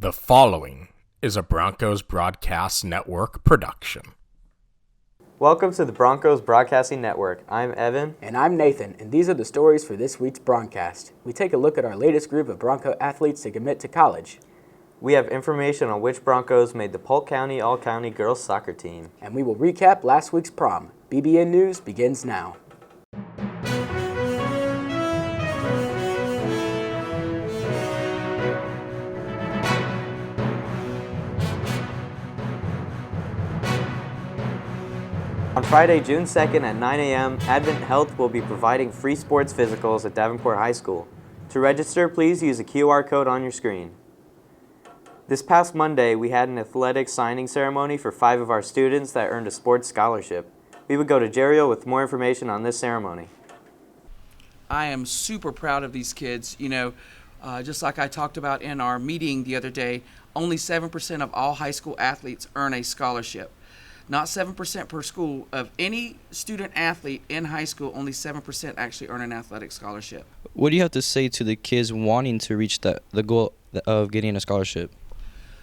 The following is a Broncos Broadcast Network production. Welcome to the Broncos Broadcasting Network. I'm Evan. And I'm Nathan, and these are the stories for this week's broadcast. We take a look at our latest group of Bronco athletes to commit to college. We have information on which Broncos made the Polk County All-County Girls Soccer Team. And we will recap last week's prom. BBN News begins now. On Friday, June 2nd at 9 a.m., Advent Health will be providing free sports physicals at Davenport High School. To register, please use the QR code on your screen. This past Monday, we had an athletic signing ceremony for 5 of our students that earned a sports scholarship. We would go to Jerrio with more information on this ceremony. I am super proud of these kids. Just like I talked about in our meeting the other day, only 7% of all high school athletes earn a scholarship. Not 7% per school. Of any student athlete in high school, only 7% actually earn an athletic scholarship. What do you have to say to the kids wanting to reach the goal of getting a scholarship?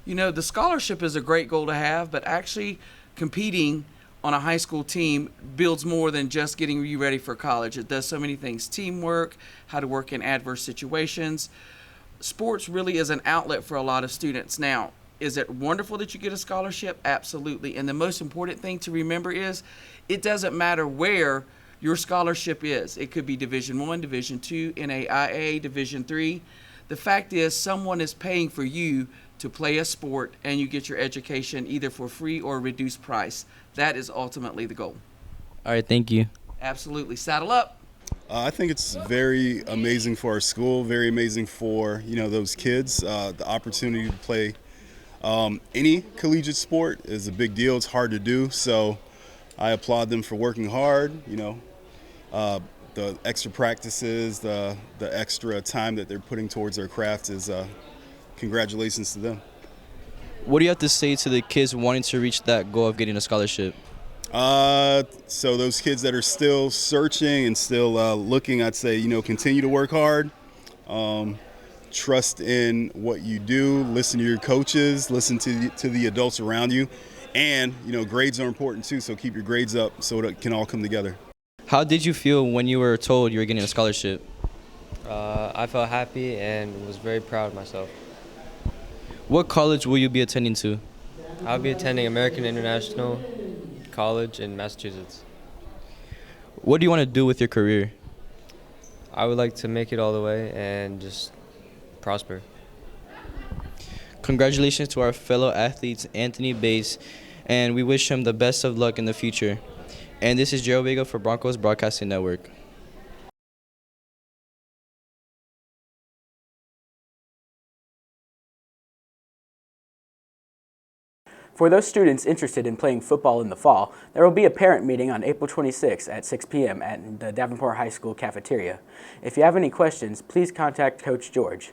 The scholarship is a great goal to have, but actually competing on a high school team builds more than just getting you ready for college. It does so many things: teamwork, how to work in adverse situations. Sports really is an outlet for a lot of students. Now, is it wonderful that you get a scholarship? Absolutely. And the most important thing to remember is it doesn't matter where your scholarship is. It could be Division I, Division II, NAIA, Division III. The fact is someone is paying for you to play a sport, and you get your education either for free or reduced price. That is ultimately the goal. All right, thank you. Absolutely. Saddle up. I think it's very amazing for our school, very amazing for, those kids. The opportunity to play any collegiate sport is a big deal. It's hard to do, so I applaud them for working hard. The extra practices, the extra time that they're putting towards their craft is congratulations to them. What do you have to say to the kids wanting to reach that goal of getting a scholarship? So those kids that are still searching and still looking, I'd say, continue to work hard. Trust in what you do, listen to your coaches, listen to the adults around you, and grades are important too, so keep your grades up so it can all come together. How did you feel when you were told you were getting a scholarship? I felt happy and was very proud of myself. What college will you be attending to? I'll be attending American International College in Massachusetts. What do you want to do with your career? I would like to make it all the way and just prosper. Congratulations to our fellow athletes, Anthony Bass, and we wish him the best of luck in the future. And this is Gerald Vega for Broncos Broadcasting Network. For those students interested in playing football in the fall, there will be a parent meeting on April 26th at 6 p.m. at the Davenport High School cafeteria. If you have any questions, please contact Coach George.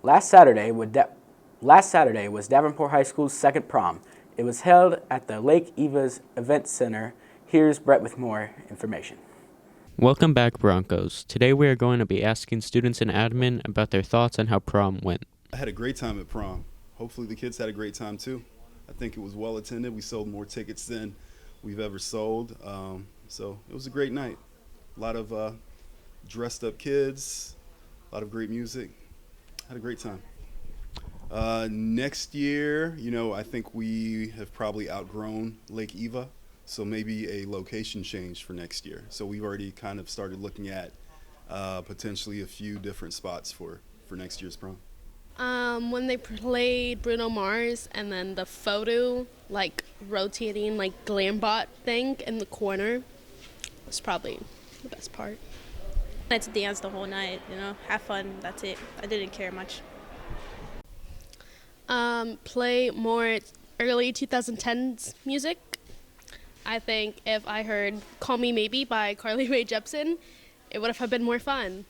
Last Saturday was Davenport High School's second prom. It was held at the Lake Eva's Event Center. Here's Brett with more information. Welcome back, Broncos. Today we are going to be asking students and admin about their thoughts on how prom went. I had a great time at prom. Hopefully the kids had a great time too. I think it was well attended. We sold more tickets than we've ever sold. So it was a great night. A lot of dressed up kids, a lot of great music. Had a great time. Next year, I think we have probably outgrown Lake Eva, so maybe a location change for next year. So we've already kind of started looking at potentially a few different spots for next year's prom. When they played Bruno Mars and then the photo, rotating, glam bot thing in the corner was probably the best part. Let's dance the whole night, have fun, that's it. I didn't care much. Play more early 2010s music. I think if I heard Call Me Maybe by Carly Rae Jepsen, it would have been more fun.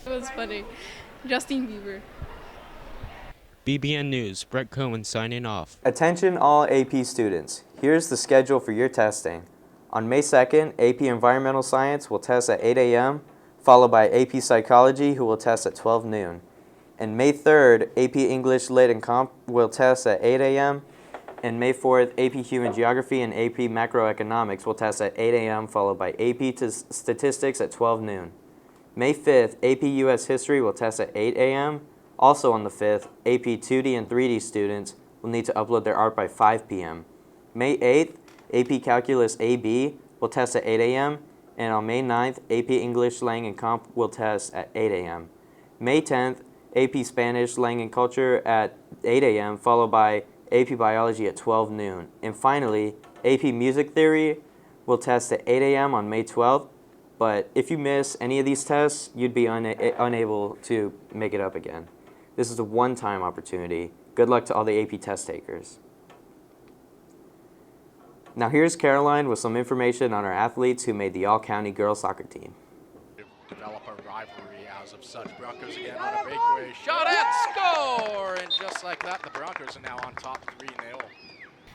It was funny. Justin Bieber. BBN News, Brett Cohen signing off. Attention all AP students. Here's the schedule for your testing. On May 2nd, AP Environmental Science will test at 8 a.m., followed by AP Psychology, who will test at 12 noon. And May 3rd, AP English Lit and Comp will test at 8 a.m. And May 4th, AP Human Geography and AP Macroeconomics will test at 8 a.m., followed by AP Statistics at 12 noon. May 5th, AP US History will test at 8 a.m. Also on the 5th, AP 2D and 3D students will need to upload their art by 5 p.m. May 8th, AP Calculus AB will test at 8 a.m. And on May 9th, AP English Lang and Comp will test at 8 a.m. May 10th, AP Spanish Lang and Culture at 8 a.m., followed by AP Biology at 12 noon. And finally, AP Music Theory will test at 8 a.m. on May 12th. But if you miss any of these tests, you'd be unable to make it up again. This is a one-time opportunity. Good luck to all the AP test takers. Now here's Caroline with some information on our athletes who made the All-County Girls Soccer team. Develop a rivalry as of such. Broncos again on a breakaway shot and score! And just like that, the Broncos are now on top 3-0.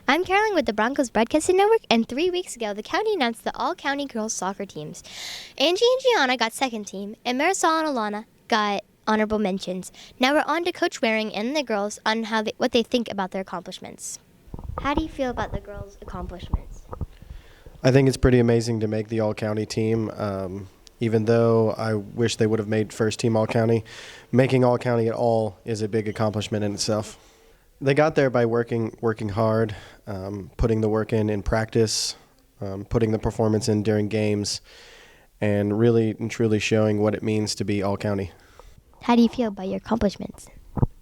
I'm Caroline with the Broncos Broadcasting Network, and 3 weeks ago, the county announced the all-county girls soccer teams. Angie and Gianna got second team, and Marisol and Alana got honorable mentions. Now we're on to Coach Waring and the girls on what they think about their accomplishments. How do you feel about the girls' accomplishments? I think it's pretty amazing to make the all-county team. Even though I wish they would have made first team all-county, making all-county at all is a big accomplishment in itself. They got there by working hard, putting the work in practice, putting the performance in during games, and really and truly showing what it means to be all-county. How do you feel about your accomplishments?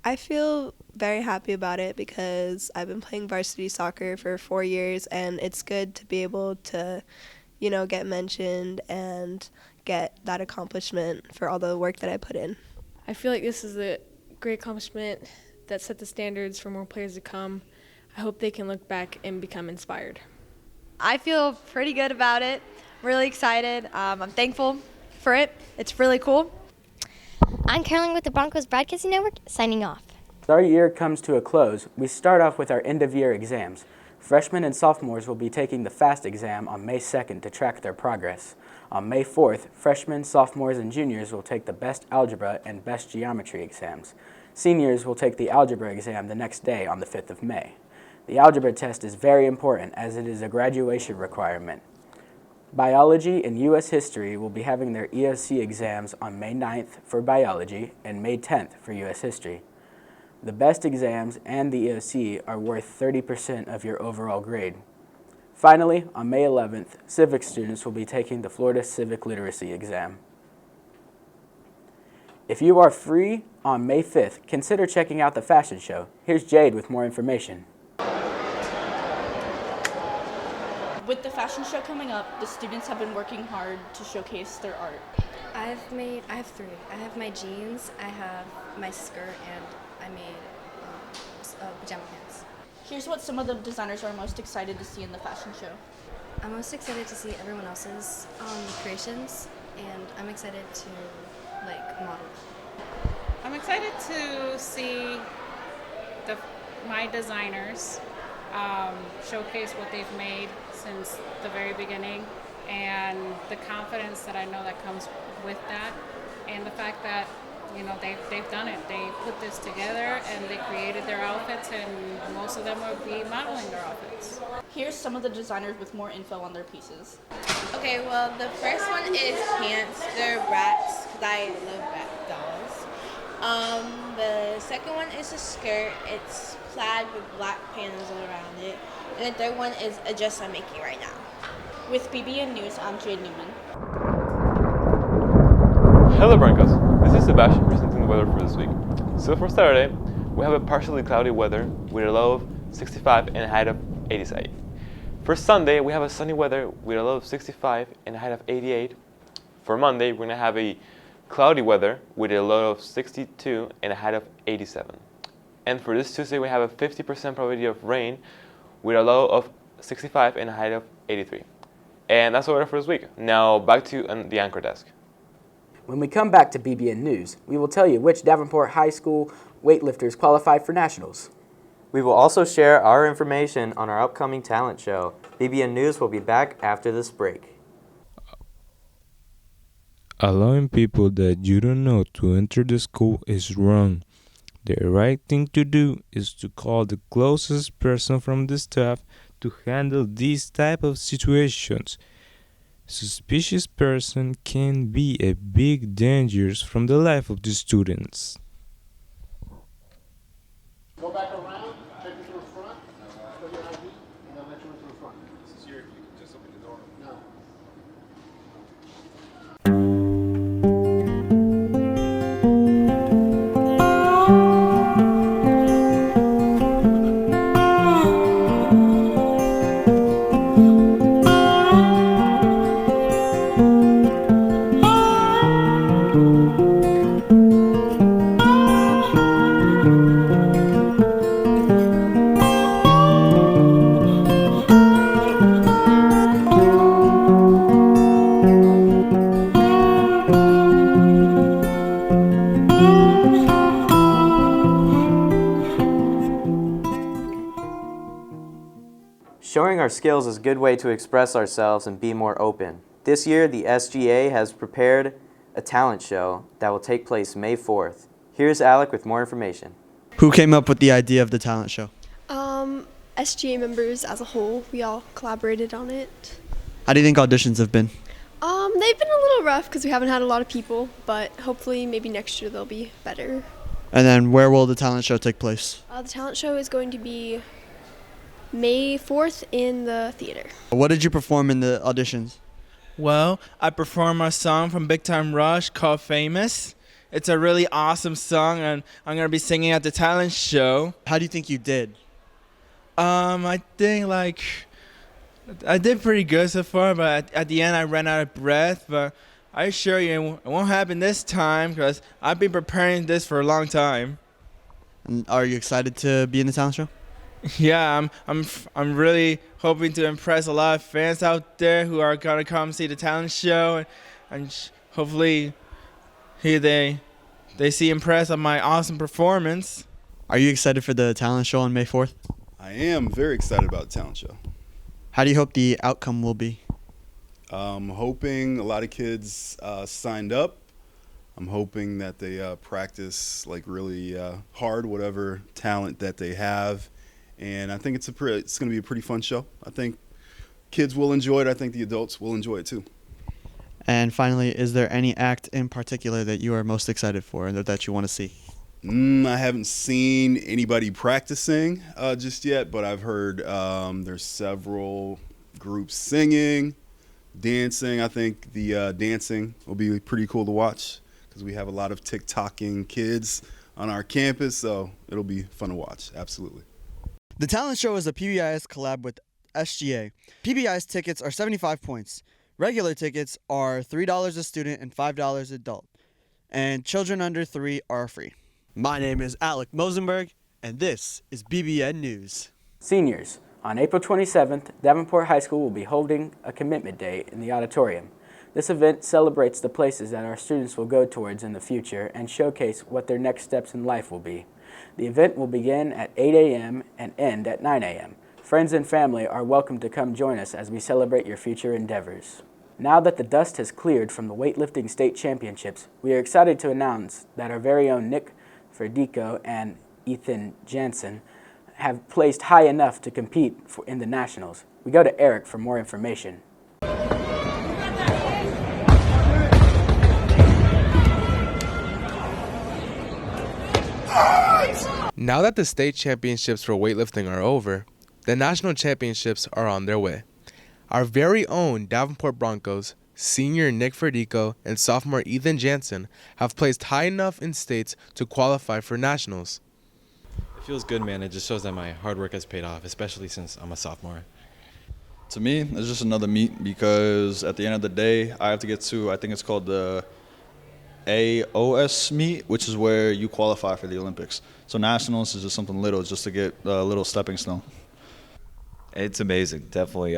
I feel very happy about it because I've been playing varsity soccer for 4 years, and it's good to be able to, get mentioned and get that accomplishment for all the work that I put in. I feel like this is a great accomplishment that set the standards for more players to come. I hope they can look back and become inspired. I feel pretty good about it. Really excited. I'm thankful for it. It's really cool. I'm Caroline with the Broncos Broadcasting Network, signing off. As our year comes to a close, we start off with our end-of-year exams. Freshmen and sophomores will be taking the FAST exam on May 2nd to track their progress. On May 4th, freshmen, sophomores, and juniors will take the Best Algebra and Best Geometry exams. Seniors will take the algebra exam the next day on the 5th of May. The algebra test is very important as it is a graduation requirement. Biology and U.S. History will be having their EOC exams on May 9th for biology and May 10th for U.S. History. The best exams and the EOC are worth 30% of your overall grade. Finally, on May 11th, civics students will be taking the Florida Civic Literacy exam. If you are free on May 5th, consider checking out the fashion show. Here's Jade with more information. With the fashion show coming up, the students have been working hard to showcase their art. I have 3. I have my jeans, I have my skirt, and I made pajama pants. Here's what some of the designers are most excited to see in the fashion show. I'm most excited to see everyone else's creations, and I'm excited to model. I'm excited to see my designers showcase what they've made since the very beginning, and the confidence that I know that comes with that, and the fact that they've done it. They put this together and they created their outfits, and most of them will be modeling their outfits. Here's some of the designers with more info on their pieces. Okay, well, the first one is pants. They're rats, because I love rat dolls. The second one is a skirt. It's plaid with black panels all around it. And the third one is a dress I'm making right now. With BBN News, I'm Jade Newman. Hello Broncos, this is Sebastian presenting the weather for this week. So for Saturday, we have a partially cloudy weather with a low of 65 and a high of 87. For Sunday, we have a sunny weather with a low of 65 and a high of 88. For Monday, we're going to have a cloudy weather with a low of 62 and a high of 87. And for this Tuesday, we have a 50% probability of rain with a low of 65 and a high of 83. And that's the weather for this week. Now back to the anchor desk. When we come back to BBN News, we will tell you which Davenport High School weightlifters qualified for nationals. We will also share our information on our upcoming talent show. BBN News will be back after this break. Allowing people that you don't know to enter the school is wrong. The right thing to do is to call the closest person from the staff to handle these type of situations. Suspicious person can be a big danger from the life of the students. Go back around, take you through front, show your ID, and they'll let you in through front. This is your, you just open the door. No. Showing our skills is a good way to express ourselves and be more open. This year, the SGA has prepared a talent show that will take place May 4th. Here's Alec with more information. Who came up with the idea of the talent show? SGA members as a whole, we all collaborated on it. How do you think auditions have been? They've been a little rough because we haven't had a lot of people, but hopefully maybe next year they'll be better. And then where will the talent show take place? The talent show is going to be May 4th in the theater. What did you perform in the auditions? Well, I performed a song from Big Time Rush called Famous. It's a really awesome song, and I'm going to be singing at the talent show. How do you think you did? I think, I did pretty good so far, but at the end I ran out of breath. But I assure you it won't happen this time because I've been preparing this for a long time. And are you excited to be in the talent show? Yeah, I'm really hoping to impress a lot of fans out there who are gonna come see the talent show, and hopefully they see impressed of my awesome performance. Are you excited for the talent show on May 4th? I am very excited about the talent show. How do you hope the outcome will be? I'm hoping a lot of kids signed up. I'm hoping that they practice really hard, whatever talent that they have. And I think it's going to be a pretty fun show. I think kids will enjoy it. I think the adults will enjoy it too. And finally, is there any act in particular that you are most excited for and that you want to see? I haven't seen anybody practicing just yet, but I've heard there's several groups singing, dancing. I think the dancing will be pretty cool to watch because we have a lot of TikToking kids on our campus, so it'll be fun to watch. Absolutely. The talent show is a PBIS collab with SGA. PBIS tickets are 75 points. Regular tickets are $3 a student and $5 adult. And children under 3 are free. My name is Alec Mosenberg, and this is BBN News. Seniors, on April 27th, Davenport High School will be holding a commitment day in the auditorium. This event celebrates the places that our students will go towards in the future and showcase what their next steps in life will be. The event will begin at 8 a.m. and end at 9 a.m. Friends and family are welcome to come join us as we celebrate your future endeavors. Now that the dust has cleared from the weightlifting state championships, we are excited to announce that our very own Nick Ferdico and Ethan Jansen have placed high enough to compete in the nationals. We go to Eric for more information. Now that the state championships for weightlifting are over, the national championships are on their way. Our very own Davenport Broncos, senior Nick Ferdico and sophomore Ethan Jansen have placed high enough in states to qualify for nationals. It feels good, man. It just shows that my hard work has paid off, especially since I'm a sophomore. To me, it's just another meet because at the end of the day, I have to get to, I think it's called the AOS meet, which is where you qualify for the Olympics. So nationals is just something little, just to get a little stepping stone. It's amazing. Definitely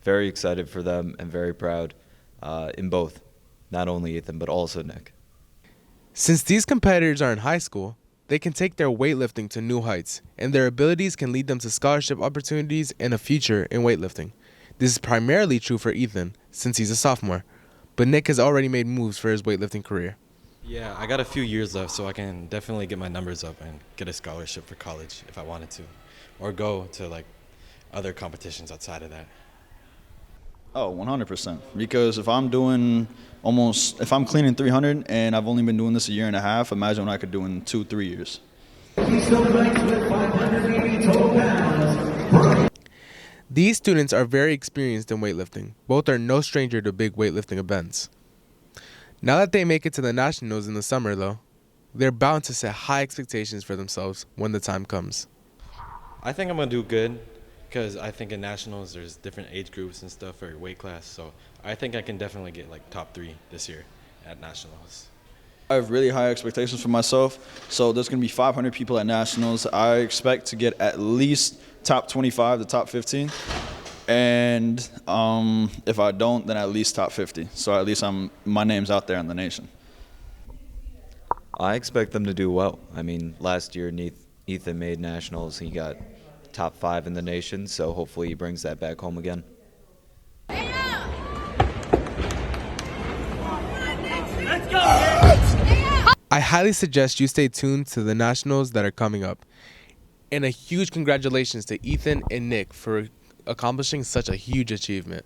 very excited for them and very proud in both, not only Ethan, but also Nick. Since these competitors are in high school, they can take their weightlifting to new heights, and their abilities can lead them to scholarship opportunities and a future in weightlifting. This is primarily true for Ethan, since he's a sophomore. but Nick has already made moves for his weightlifting career. Yeah, I got a few years left, so I can definitely get my numbers up and get a scholarship for college if I wanted to, or go to like other competitions outside of that. Oh, 100%. Because if I'm cleaning 300 and I've only been doing this a year and a half, imagine what I could do in 2-3 years. These students are very experienced in weightlifting. Both are no stranger to big weightlifting events. Now that they make it to the nationals in the summer, though, they're bound to set high expectations for themselves when the time comes. I think I'm going to do good because I think in nationals there's different age groups and stuff for your weight class. So I think I can definitely get like top 3 this year at nationals. I have really high expectations for myself. So there's going to be 500 people at nationals. I expect to get at least top 25 to top 15. And if I don't, then at least top 50. So at least my name's out there in the nation. I expect them to do well. I mean, last year Ethan made nationals. He got top 5 in the nation, so hopefully he brings that back home again. I highly suggest you stay tuned to the nationals that are coming up. And a huge congratulations to Ethan and Nick for accomplishing such a huge achievement.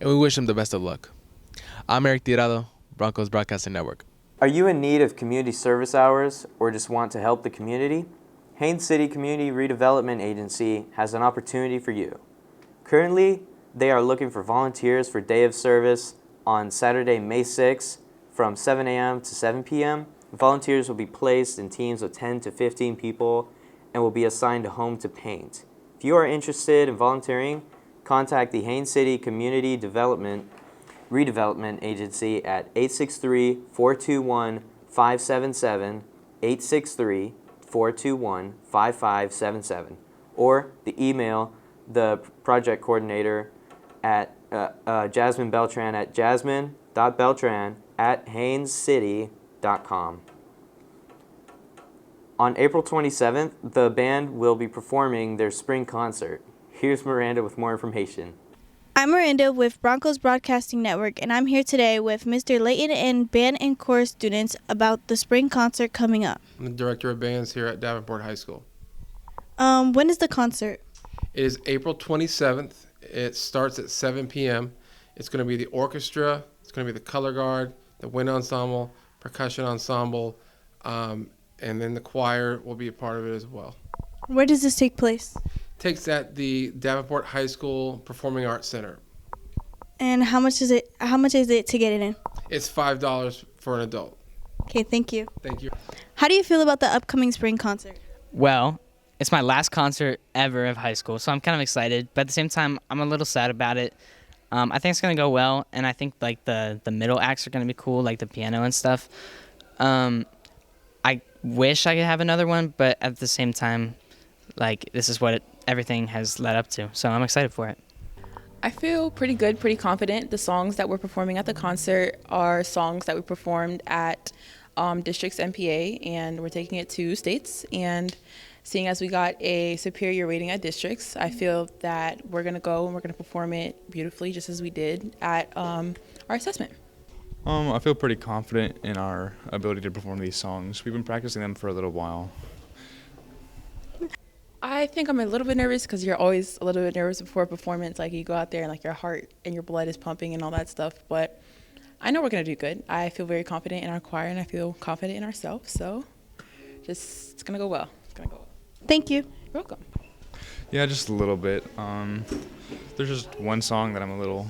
And we wish them the best of luck. I'm Eric Tirado, Broncos Broadcasting Network. Are you in need of community service hours or just want to help the community? Haines City Community Redevelopment Agency has an opportunity for you. Currently, they are looking for volunteers for day of service on Saturday, May 6th from 7 a.m. to 7 p.m. Volunteers will be placed in teams of 10 to 15 people and will be assigned a home to paint. If you are interested in volunteering, contact the Haines City Community Redevelopment Agency at 863-421-577, 863-421-5577, or the email the project coordinator at Jasmine Beltran at jasmine.beltran@hainescity.com. On April 27th, the band will be performing their spring concert. Here's Miranda with more information. I'm Miranda with Broncos Broadcasting Network, and I'm here today with Mr. Layton and band and chorus students about the spring concert coming up. I'm the director of bands here at Davenport High School. When is the concert? It is April 27th. It starts at 7 p.m. It's going to be the orchestra, it's going to be the color guard, the wind ensemble, percussion ensemble, and then the choir will be a part of it as well. Where does this take place? Takes at the Davenport High School Performing Arts Center. And how much is it to get it in? It's $5 for an adult. Okay, thank you. Thank you. How do you feel about the upcoming spring concert? Well, it's my last concert ever of high school, so I'm kind of excited. But at the same time, I'm a little sad about it. I think it's going to go well, and I think like the middle acts are going to be cool, like the piano and stuff. I wish I could have another one, but at the same time, like this is what everything has led up to, so I'm excited for it. I feel pretty good, pretty confident. The songs that we're performing at the concert are songs that we performed at Districts MPA, and we're taking it to states. And seeing as we got a superior rating at Districts, I feel that we're going to go and we're going to perform it beautifully, just as we did at our assessment. I feel pretty confident in our ability to perform these songs. We've been practicing them for a little while. I think I'm a little bit nervous because you're always a little bit nervous before a performance. Like you go out there and like your heart and your blood is pumping and all that stuff. But I know we're going to do good. I feel very confident in our choir and I feel confident in ourselves. So it's going to go well. It's going to go well. Thank you. You're welcome. Yeah, just a little bit. There's just one song that I'm a little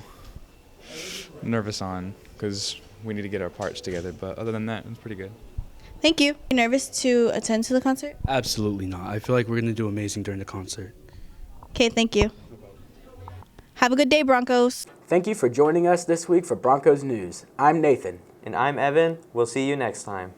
nervous on because we need to get our parts together. But other than that, it's pretty good. Thank you. Are you nervous to attend to the concert? Absolutely not. I feel like we're going to do amazing during the concert. Okay, thank you. Have a good day, Broncos. Thank you for joining us this week for Broncos News. I'm Nathan. And I'm Evan. We'll see you next time.